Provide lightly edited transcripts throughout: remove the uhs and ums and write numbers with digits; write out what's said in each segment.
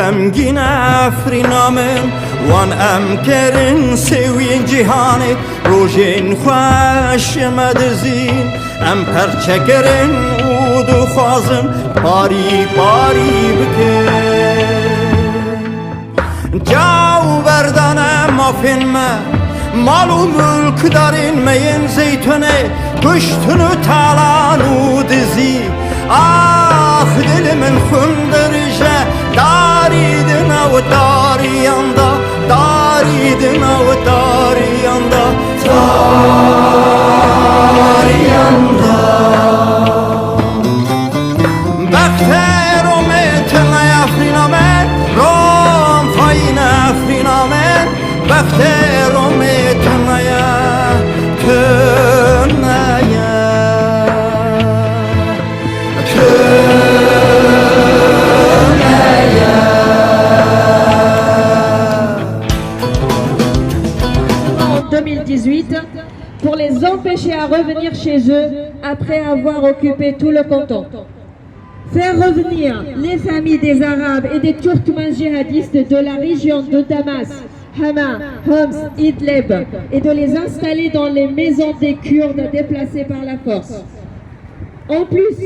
غمگین افرینامن وان امکرن سوین جهانی روژین خوش مدزین ام پرچگرن اودو خوازن پاری پاری بکن جاو بردانم مافین مال و ملک دارین مین زیتونه کشتن و تالان و دزی آخ دل من خندرجه داریدن و داریاندا داریدن و داریاندا داریاندا بختر و متنای افرینامن روم فاین افرینامن بختر و متنای pour les empêcher à revenir chez eux après avoir occupé tout le canton. Faire revenir les familles des Arabes et des Turkmènes djihadistes de la région de Damas, Hama, Homs, Idlib et de les installer dans les maisons des Kurdes déplacés par la force. En plus,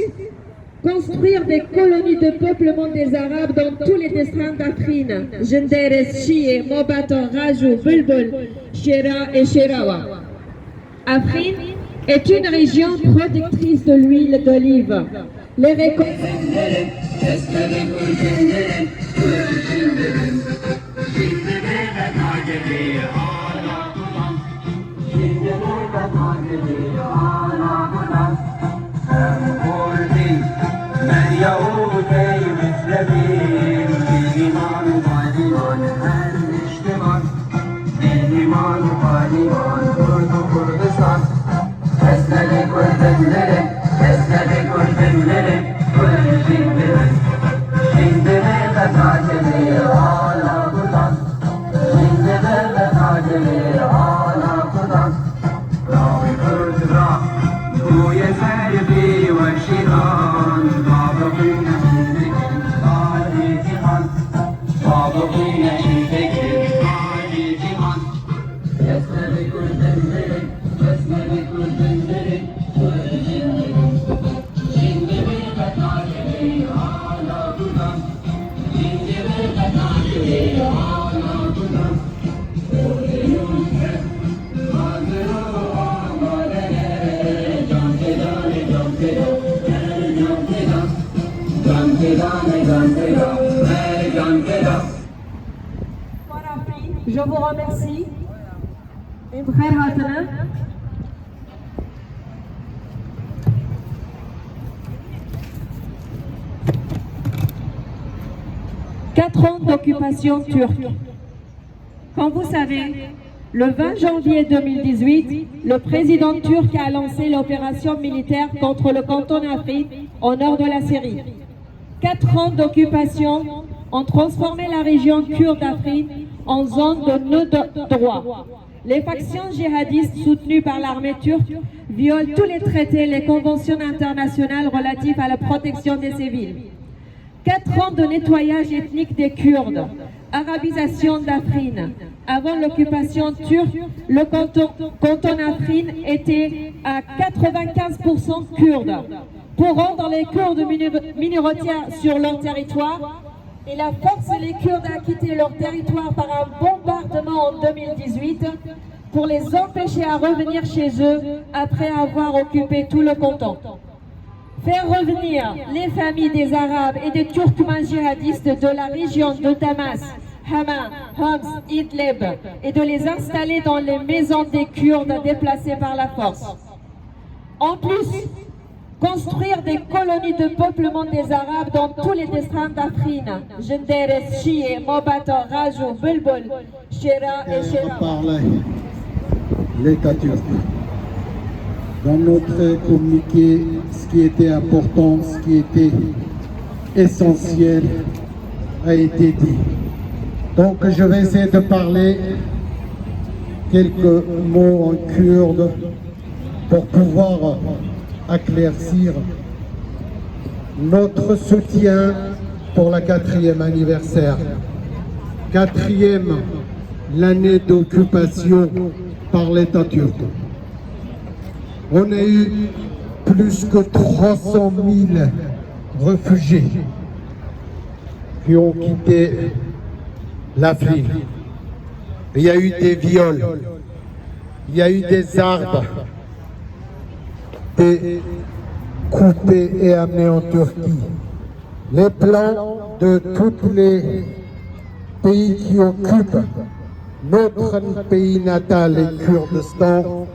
construire des colonies de peuplement des Arabes dans tous les districts d'Afrine, Genderes, Chie, Mobato, Rajou, Bulbul, Shera et Sherawa. Afrine est une région productrice de l'huile d'olive. Les récoltes Je vous remercie. Frère Hatana. Quatre ans d'occupation turque. Comme vous savez, le 20 janvier 2018, le président turc a lancé l'opération militaire contre le canton d'Afrine au nord de la Syrie. 4 ans d'occupation ont transformé la région kurde d'Afrine en zone de non-droit. Les factions djihadistes soutenues par l'armée turque violent tous les traités et les conventions internationales relatives à la protection des civils. 4 ans de nettoyage ethnique des Kurdes, arabisation d'Afrine. Avant l'occupation turque, le canton d'Afrine était à 95% kurde. Pour rendre les Kurdes minoritaires sur leur territoire, il a forcé les Kurdes à quitter leur territoire par un bombardement en 2018 pour les empêcher à revenir chez eux après avoir occupé tout le canton. Faire revenir les familles des Arabes et des Turkmènes djihadistes de la région de Damas, Hama, Homs, Idlib et de les installer dans les maisons des Kurdes déplacés par la force. En plus, construire des colonies de peuplement des Arabes dans tous les districts d'Afrine, Genderes, Chie, Mobato, Rajou, Bulbul, Shera et Shera. L'État turc. Dans notre communiqué, ce qui était important, ce qui était essentiel a été dit. Donc je vais essayer de parler quelques mots en kurde pour pouvoir éclaircir notre soutien pour la 4e anniversaire. 4e l'année d'occupation par l'État turc. On a eu plus que 300 000 réfugiés qui ont quitté l'Afrique. Il y a eu des viols, il y a eu des arbres coupés et amenés en Turquie. Les plans de tous les pays qui occupent notre pays natal, le Kurdistan,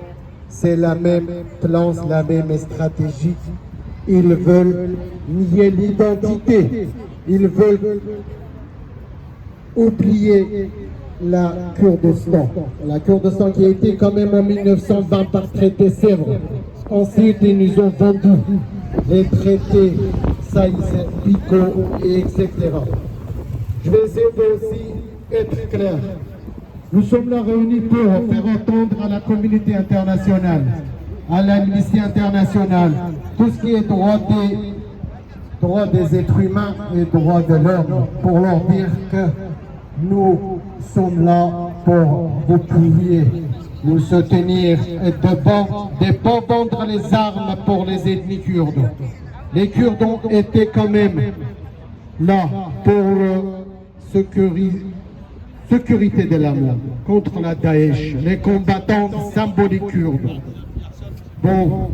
c'est la même plan, la même stratégie. Ils veulent nier l'identité, ils veulent oublier la Kurdistan. La Kurdistan qui a été quand même en 1920 par traité Sèvres. Ensuite, ils nous ont vendu les traités Saïs, Picot, et etc. Je vais essayer de aussi être clair. Nous sommes là réunis pour faire entendre à la communauté internationale, à l'Amnesty internationale, tout ce qui est droit des êtres humains et droit de l'homme, pour leur dire que nous sommes là pour vous prier, nous soutenir et de pas vendre les armes pour les ethnies kurdes. Les Kurdes ont été quand même là pour la sécurité de l'amour contre la Daesh, les combattants symboliques kurdes. Bon,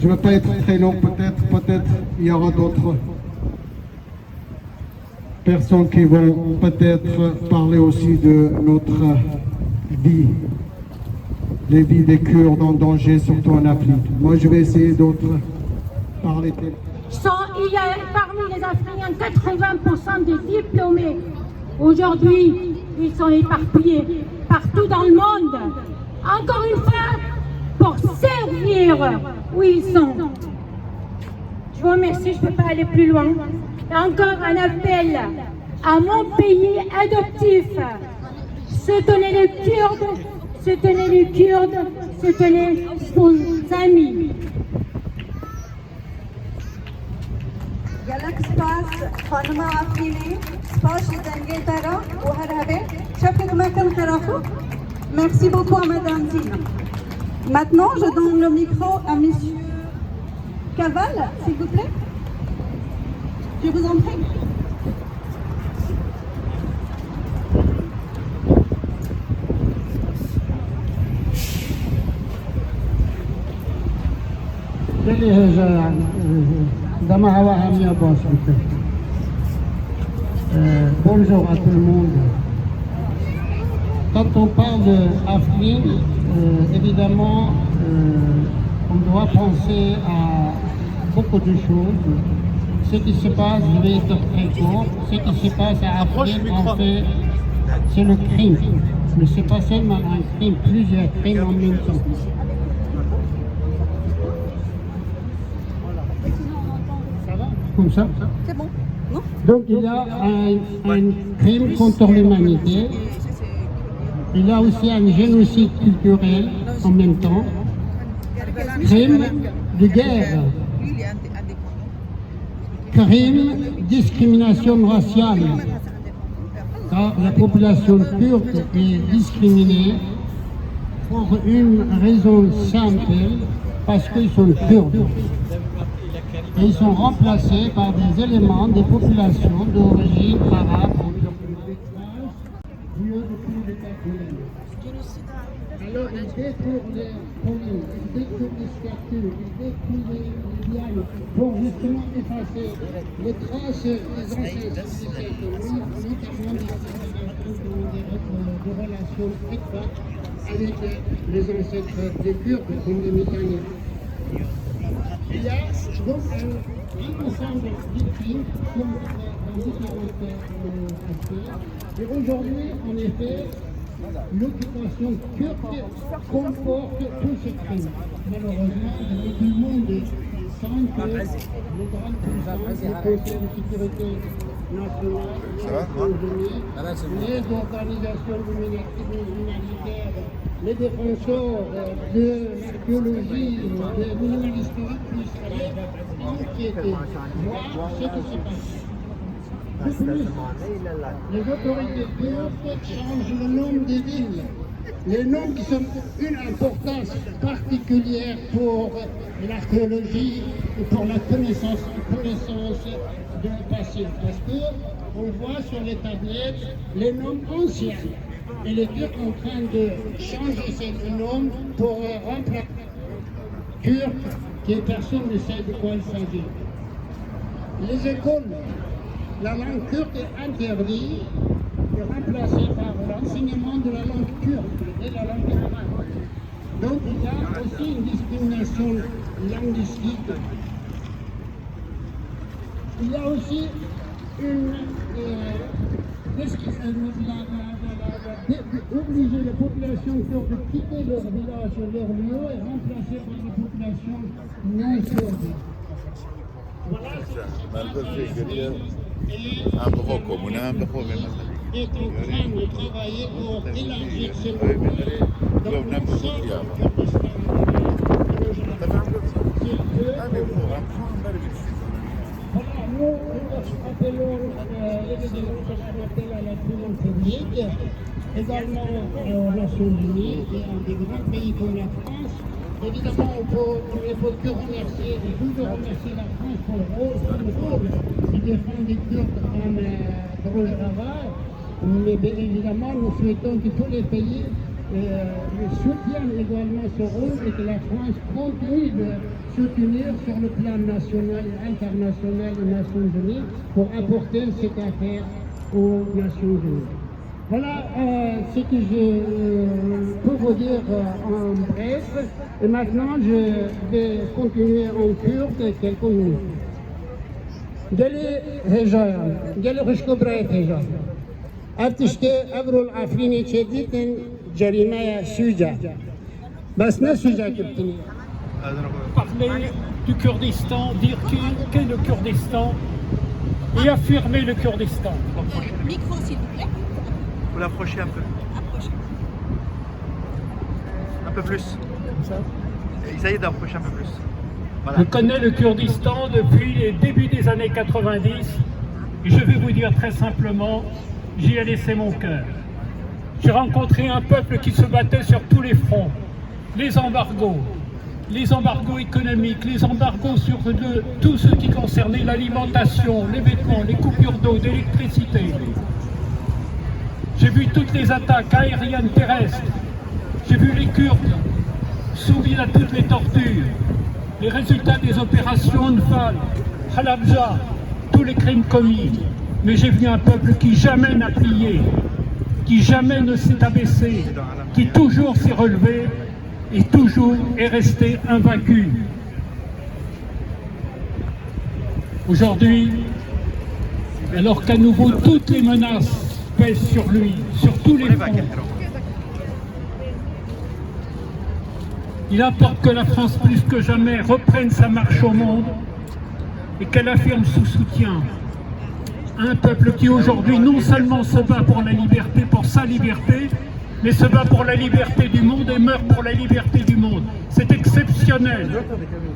je ne veux pas être très long, peut-être il y aura d'autres personnes qui vont peut-être parler aussi de notre vie, les vies des Kurdes en danger, surtout en Afrique. Moi, je vais essayer d'autres parler. Il y a parmi les Africains 80% de diplômés. Aujourd'hui, ils sont éparpillés partout dans le monde. Encore une fois, pour servir où ils sont. Je vous remercie, je ne peux pas aller plus loin. Et encore un appel à mon pays adoptif. Soutenez les Kurdes, soutenez les Kurdes, soutenez vos amis. گلک سپاس خانم عفیلی سپاس دنگیتارا و هر هبه شکر مکن خرافو. Merci beaucoup à Madame Zine. Maintenant, je donne le micro à Monsieur Caval, s'il vous plaît. Je vous en prie. Bonjour à tout le monde. Quand on parle de Afrin, évidemment, on doit penser à beaucoup de choses. Ce qui se passe, je vais être très court, ce qui se passe à Afrin, en fait, c'est le crime. Mais ce n'est pas seulement un crime, plusieurs crimes en même temps. Ça va? Comme ça? C'est bon, non? Donc il y a un crime contre l'humanité. Il y a aussi un génocide culturel en même temps. Crime de guerre. Crime, discrimination raciale. Car la population kurde est discriminée pour une raison simple, parce qu'ils sont kurdes. Et ils sont remplacés par des éléments des populations d'origine arabe. Alors ils détournent les communes, ils détournent les statues, ils détournent les dialogues pour justement effacer les traces des ancêtres de cette commune, notamment des relations étroites avec les ancêtres des Kurdes, comme les Mécaniens. Il y a donc un ensemble de victimes dans différents aspects. Et aujourd'hui, en effet, l'occupation kurde comporte tous ces crimes. Malheureusement, tout le monde sent que les grandes puissances, le Conseil de sécurité nationale, les organisations humanitaires, les défenseurs de l'archéologie, des monuments historiques puissent enquêter, voir ce qui se passe. les autorités kurdes changent le nom des villes. Les noms qui sont une importance particulière pour l'archéologie et pour la connaissance de passé. Parce qu'on voit sur les tablettes les noms anciens. Et les Turcs sont en train de changer ces noms pour remplacer turc, que personne ne sait de quoi il s'agit. Les écoles, la langue turque est interdite et remplacée par l'enseignement de la langue turque et la langue arabe. Donc il y a aussi une discrimination linguistique. Il y a aussi obliger les populations kurdes de quitter leur village et leur lieu et remplacer par des populations non kurdes. Voilà ce qui est en train de travailler pour élargir ce mouvement. Donc nous sommes voilà, nous appelons les appels à la prison publique, également aux Nations Unies et à des grands pays comme la France. Évidemment, on ne peut que remercier, et toujours remercier la France pour le rôle qui défend les Kurdes en Rojava. Mais bien évidemment, nous souhaitons que tous les pays soutiennent également ce rôle et que la France continue de soutenir sur le plan national et international des Nations Unies pour apporter cette affaire aux Nations Unies. Voilà ce que je peux vous dire en bref. Et maintenant, je vais continuer en kurde quelques minutes. Deli hejayan, deli hışkıbrayet hejayan. Artışte Evrul Afrin'i çeditin cerimeye süca. Bas ne süca kiptini? Parler du Kurdistan, dire qu'est le Kurdistan et affirmer le Kurdistan. Micro, s'il vous plaît. Vous l'approchez un peu. Approchez. Un peu plus. Comme ça. Essayez d'approcher un peu plus. Voilà. Je connais le Kurdistan depuis les débuts des années 90 et je vais vous dire très simplement, j'y ai laissé mon cœur. J'ai rencontré un peuple qui se battait sur tous les fronts. Les embargos économiques, les embargos sur tout ce qui concernait l'alimentation, les vêtements, les coupures d'eau, d'électricité. J'ai vu toutes les attaques aériennes, terrestres. J'ai vu les Kurdes soumis à toutes les tortures. Les résultats des opérations Nfal, Halabja, tous les crimes commis. Mais j'ai vu un peuple qui jamais n'a plié, qui jamais ne s'est abaissé, qui toujours s'est relevé et toujours est resté invaincu. Aujourd'hui, alors qu'à nouveau toutes les menaces pèsent sur lui, sur tous les fronts, il importe que la France plus que jamais reprenne sa marche au monde et qu'elle affirme son soutien à un peuple qui aujourd'hui non seulement se bat pour la liberté, pour sa liberté, mais se bat pour la liberté du monde et meurt pour la liberté du monde. C'est exceptionnel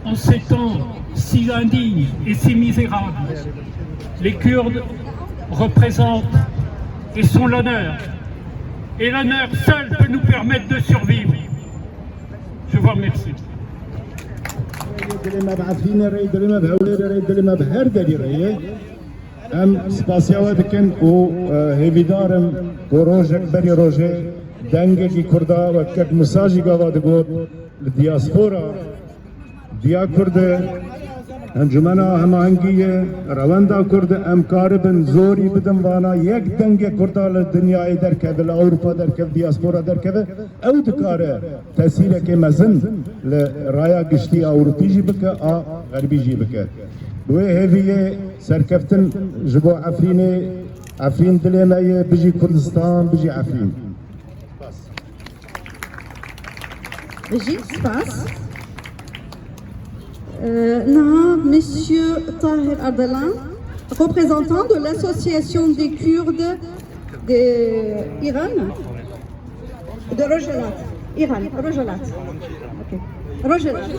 en ces temps si indignes et si misérables. Les Kurdes représentent et sont l'honneur. Et l'honneur seul peut nous permettre de survivre. Je vous remercie. ام سپاسیاوه دکن و هیویدارم و روژک بری روژه دنگه کی کردا و کد مساجی گاوا دگود دیاسپورا دیا کرده انجمنا هماهنگیه رواندا کرده امکار بن زوری بدن وانا یک دنگه کردا لدنیای درکه و لأوروپا درکه و دیاسپورا درکه او دکاره تأثیره که مزن لرایا گشتی اوروپی جی بکه آ غربی جی بکه دوی هیویه سرکفتن جبو عفرین دلمه بجی کردستان بجی عفرین J'y passe. Monsieur Tahir Ardalan, représentant de l'association des Kurdes d'Iran, de Rojalat. Iran, Rojalat. Okay. Rojalat.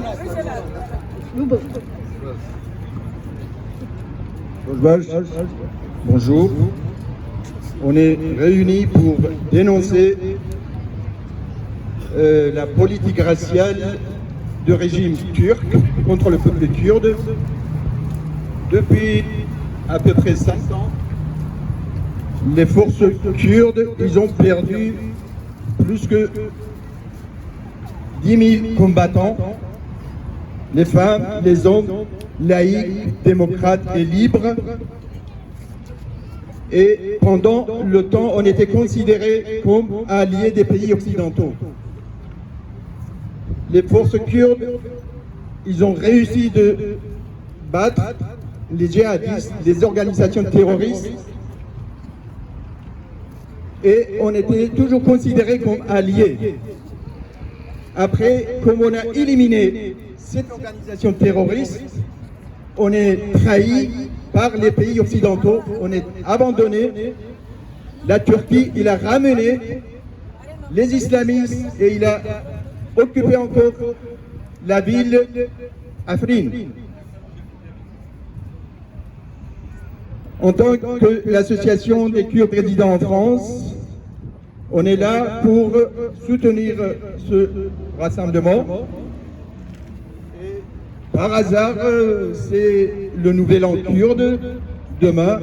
روزباش Bonjour. On est réunis pour dénoncer la politique raciale du régime turc contre le peuple kurde. Depuis à peu près 5 ans, les forces kurdes, ils ont perdu plus que 10 000 combattants, les femmes, les hommes, laïcs, démocrates et libres. Et pendant le temps, on était considérés comme alliés des pays occidentaux. Les forces kurdes, ils ont réussi de battre les djihadistes, les organisations terroristes, et on était toujours considérés comme alliés. Après, comme on a éliminé cette organisation terroriste, on est trahi par les pays occidentaux, on est abandonné. La Turquie, il a ramené les islamistes et il a occupé encore la ville Afrin. En tant que l'association des Kurdes résidant en France, on est là pour soutenir ce rassemblement. Et par hasard, c'est le nouvel an kurde demain.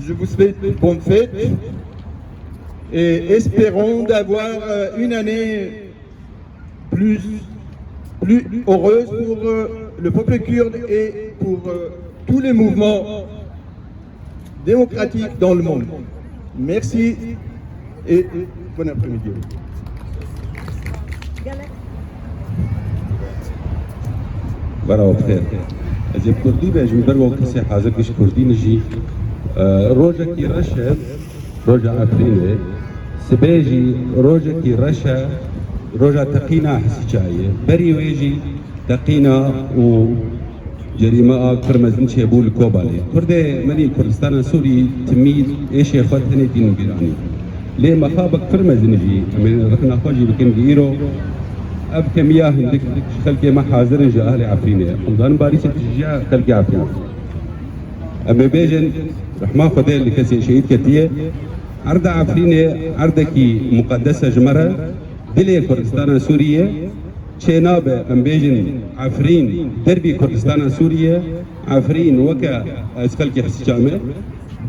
Je vous souhaite bonne fête et espérons d'avoir une année plus heureuse pour le peuple kurde et pour tous les mouvements démocratiques dans le monde. Merci et bon après-midi. برای خیر. از کردی به جنبر و کسی حاضر کش کردی نجی روزه کی رشه روزه عفرینه سبیجی روزه کی رشه روزه تقینا حسی جایه بری ویجی تقینا و جريمة أكثر مزن شابول كوبالي كرده مني كردستان سوري تميد إيش يخوتني دين بيراني ليه مخاب أكثر مزن جي من رحنا خواجي بكن جيرو أب كمياه هندك خلقي ما حاضر جا أهل عفرينة رمضان باري ستجا خلقي عفرينة أما بيجن رحمة خدي اللي كسي شهيد كتية عرض عفرينة عرضكي مقدسة جمرة دلي كردستان سورية شناب أمبيجن عفرين دربي كردستان سوريا عفرين وكا أسخلك حس جامع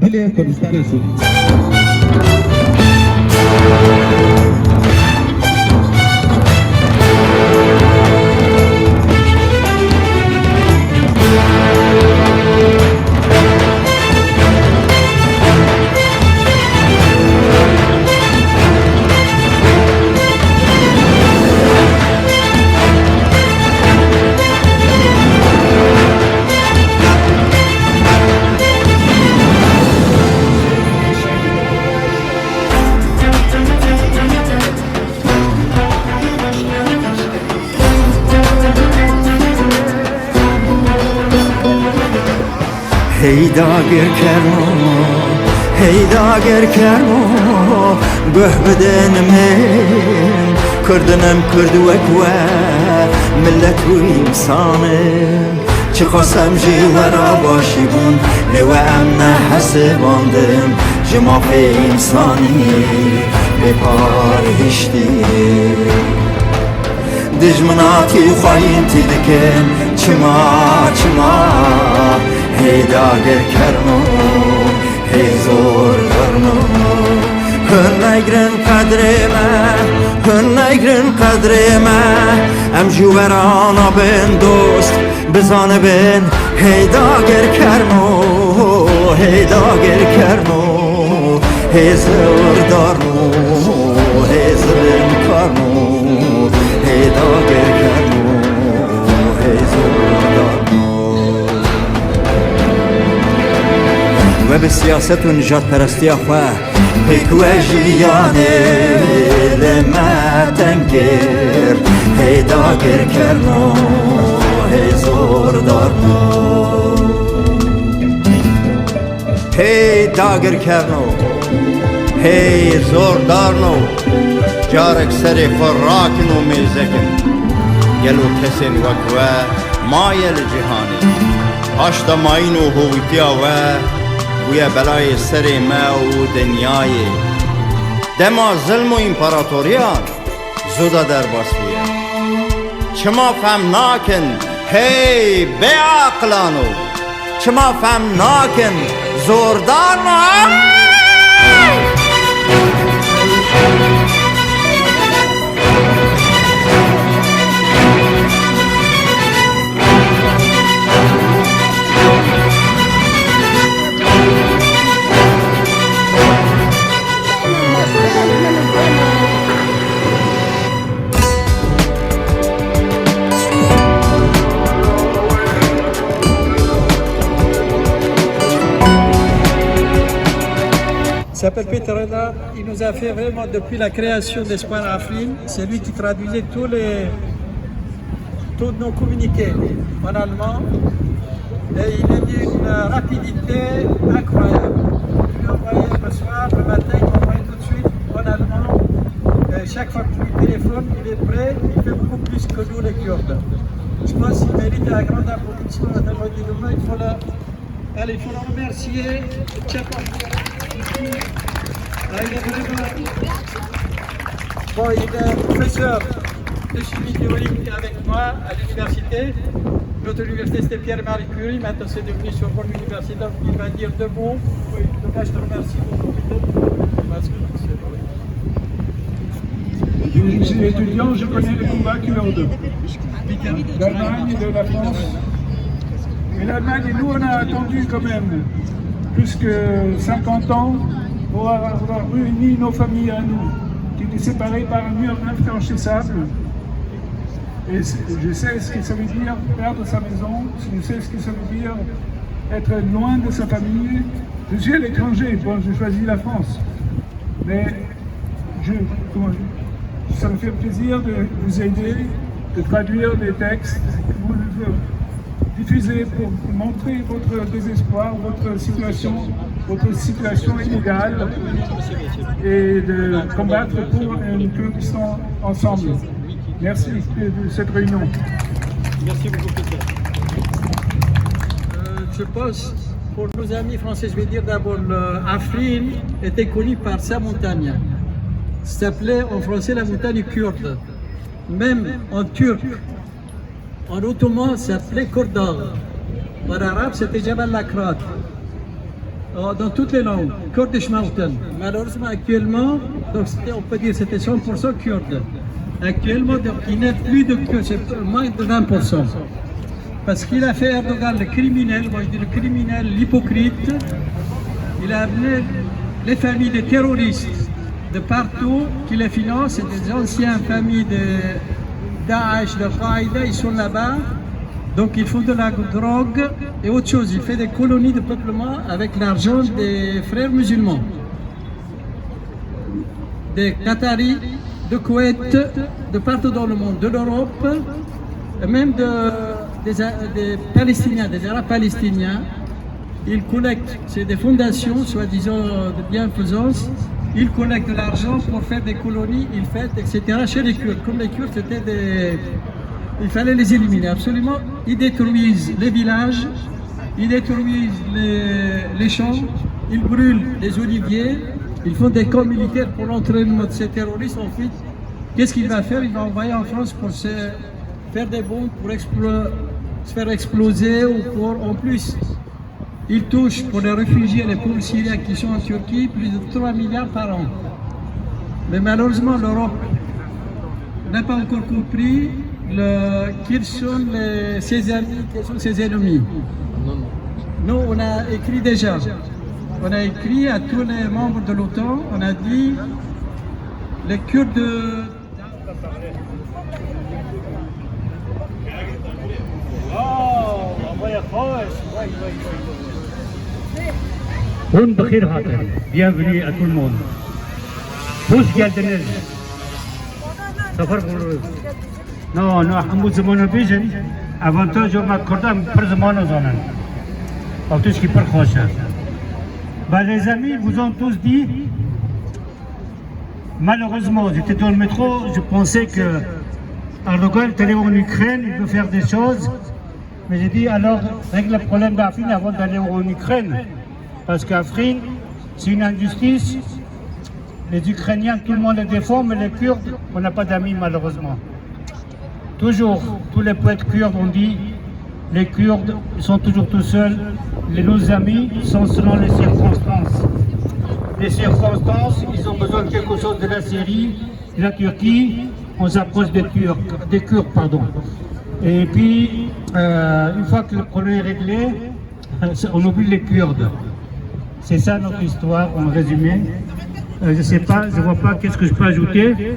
دلي كردستان سوريا هيدا غير كرمو به بدن من كردنم كرد وكوا ملت و انسانم چه خواستم جیورا باشی بون لو امن حسباندم جما في انسانی بپار هشتی دجمناتی خواهیم تیدکن چما هيدا غير كرمو هي زور كرمو هنگرن قدر ما ام جورانا بن دوست بزانه بن هيدا غير كرمو هي زور دارمو هي زلم كرمو هيدا غير كرمو هي زور دارمو و به سیاست و نجات پرستی خواه پیکوژیانه لما تنگر هیدا گر کرنو هی زور دارنو هیدا گر کرنو هی زور دارنو جارک سری فراکن و میزکن گلو کسین وکوه مایل جهانی هاشتا ماین و هویتیا و بویا بلای سر ما و دنیای دما ظلم و امپراتوریان زودا در باس بویا چما فهم ناکن هی به عقلانو چما فهم ناکن زوردارنا Il s'appelle Peter Reda, il nous a fait vraiment depuis la création d'Espoir Afrin, c'est lui qui traduisait tous nos communiqués en allemand et il est d'une rapidité incroyable. Il envoyait le soir, le matin, il envoyait tout de suite en allemand et chaque fois que tu téléphones, il est prêt, il fait beaucoup plus que nous les Kurdes. Je pense qu'il mérite la grande applaudissement à Dama Dilouma, il faut le remercier. Bon, il est professeur de chimie théorique avec moi à l'université. Notre université c'était Pierre-Marie Curie, maintenant c'est devenu Sorbonne Université, donc il va dire deux mots. Oui, donc là je te remercie beaucoup. Je suis étudiant, je connais les combats kurdes d'Allemagne et de la France. Et l'Allemagne et nous, on a attendu quand même plus que 50 ans pour avoir réuni nos familles à nous, qui étaient séparées par un mur infranchissable. Et je sais ce que ça veut dire perdre sa maison, je sais ce que ça veut dire être loin de sa famille. Je suis à l'étranger, bon, j'ai choisi la France. Mais ça me fait plaisir de vous aider, de traduire des textes, de vous diffuser pour montrer votre désespoir, votre situation illégale et de combattre pour un Kurdistan ensemble. Merci de cette réunion. Merci beaucoup, Peter. Je pense, pour nos amis français, je vais dire d'abord, Afrin était connu par sa montagne. Ça s'appelait en français la montagne kurde. Même en turc, en ottoman, ça s'appelait Kordar. En arabe, c'était Jabal Lakrat. Dans toutes les langues, Kurdish Mountain. Malheureusement, actuellement, donc on peut dire que c'était 100% kurde. Actuellement, donc, il n'est plus de Kurdes, c'est moins de 20%. Parce qu'il a fait Erdogan le criminel, moi je dis le criminel, l'hypocrite. Il a amené les familles de terroristes de partout qui les financent, c'est des anciennes familles de Daesh, de Qaïda, ils sont là-bas. Donc ils font de la drogue et autre chose. Il fait des colonies de peuplement avec l'argent des frères musulmans. Des Qataris, de Koweït, de partout dans le monde, de l'Europe, et même des Palestiniens, des Arabes palestiniens. Ils collectent, c'est des fondations, soi-disant de bienfaisance. Ils collectent de l'argent pour faire des colonies, ils fêtent, etc. chez les Kurdes. Comme les Kurdes, c'était des... Il fallait les éliminer, absolument. Ils détruisent les villages, ils détruisent les champs, ils brûlent les oliviers, ils font des camps militaires pour l'entraînement de ces terroristes. Ensuite, qu'est-ce qu'il va faire? Il va envoyer en France pour se faire des bombes, pour se faire exploser ou pour, en plus, il touche pour les réfugiés, les pauvres Syriens qui sont en Turquie, plus de 3 milliards par an. Mais malheureusement, l'Europe n'a pas encore compris quels sont ses amis, quels sont ses ennemis. Nous, on a écrit déjà. On a écrit à tous les membres de l'OTAN, on a dit les Kurdes de... Bienvenue à tout le monde. Tous geldiniz. Safar buluruz. No, همون زمان بیشن. Avantage ما کردم پر زمان زنن. Autos qui per خوشه. Les amis vous ont tous dit. Malheureusement, j'étais dans le métro, je pensais que Erdogan est allé en Ukraine, il veut faire des choses. Mais j'ai dit alors, règle le problème d'Afrin avant d'aller en Ukraine. Parce qu'Afrin, c'est une injustice. Les Ukrainiens, tout le monde les défend, mais les Kurdes, on n'a pas d'amis malheureusement. Toujours, tous les poètes kurdes ont dit, les Kurdes ils sont toujours tout seuls, nos amis sont selon les circonstances. Les circonstances, ils ont besoin de quelque chose de la Syrie, de la Turquie, on s'approche des Kurdes, pardon. Et puis, une fois que le problème est réglé, on oublie les Kurdes. C'est ça notre histoire en résumé. Je ne sais pas, je ne vois pas qu'est-ce que je peux ajouter.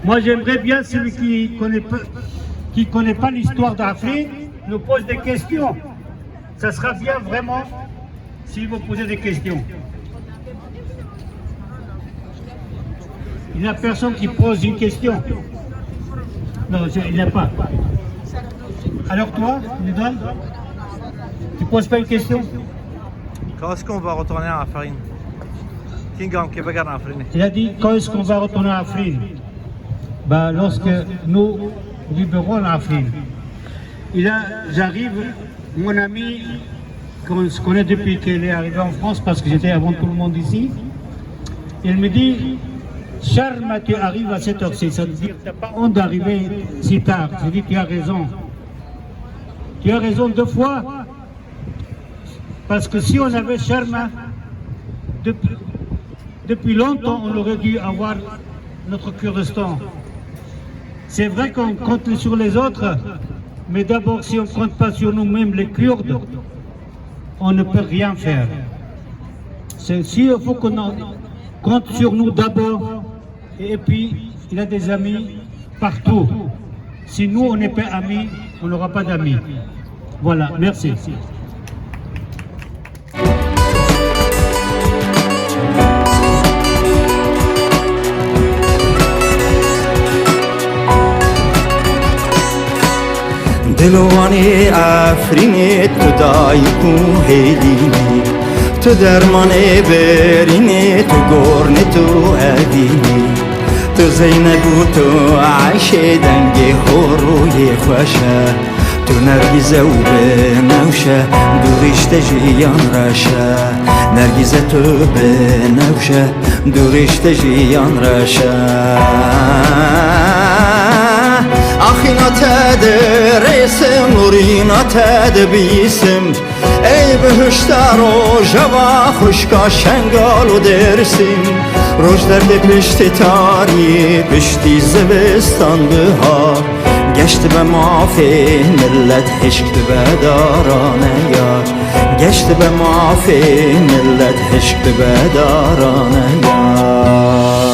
Moi j'aimerais bien celui qui ne connaît pas l'histoire d'Afrin nous pose des questions. Ça sera bien vraiment si vous posez des questions. Il n'y a personne qui pose une question. Non, il n'y a pas. Alors toi, Nidal, tu ne poses pas une question? Quand est-ce qu'on va retourner à Afrin? Il a dit quand est-ce qu'on va retourner à Afrin? Ben, lorsque nous libérons l'Afrin. J'arrive, mon ami, qu'on se connaît depuis qu'elle est arrivée en France, parce que j'étais avant tout le monde ici, il me dit, Charles, tu arrives à cette heure-ci, ça veut dire que tu n'as pas honte d'arriver si tard. Je dis, tu as raison. Tu as raison 2 fois, parce que si on avait Charles, depuis longtemps, on aurait dû avoir notre Kurdistan. C'est vrai qu'on compte sur les autres, mais d'abord, si on ne compte pas sur nous-mêmes, les Kurdes, on ne peut rien faire. Il faut qu'on compte sur nous d'abord, et puis il a des amis partout. Si nous, on n'est pas amis, on n'aura pas d'amis. Voilà, merci. دلوانی افرینی تو دایکو هیلینی تو درمانی برینی تو گرنی تو ادینی تو زینبو تو عیش دنگی خوروی خوشه تو نرگیزه و بنوشه دوریشت جیان رشه نرگیزه تو بنوشه دوریشت جیان رشه آخینا تدرسم نورینا تدبیسم ای بهشتر و جوا خوشکا شنگال و درسیم روش درد پشت تاری پشتی زبستان بهار گشت به مافی ملت هشک به دارانه یار گشت به مافی ملت هشک به دارانه یار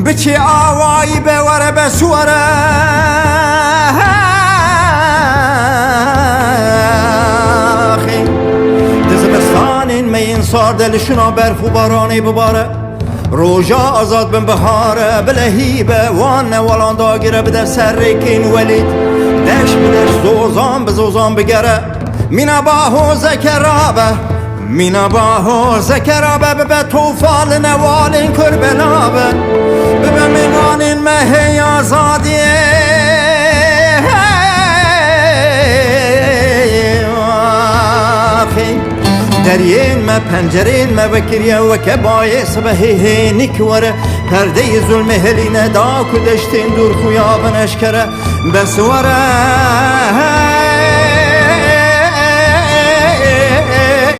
بچی آوایی بوره بسوره دزبستانین مین سار دلشونا برف و بارانی بباره روژا آزاد بن بهاره بلهیبه وانه والان داگیره بده سرکین ولید دش بدش زوزان بزوزان بگره مینا باهو زکرابه مینا باهو زکرابه به توفال نوالین کربلابه به میوانین مهی آزادیه درین ما پنجرین ما بکریه و که باعث به هینی کوره پرده ظلم هلینه دا کدشتین دور خویا بنشکره بسواره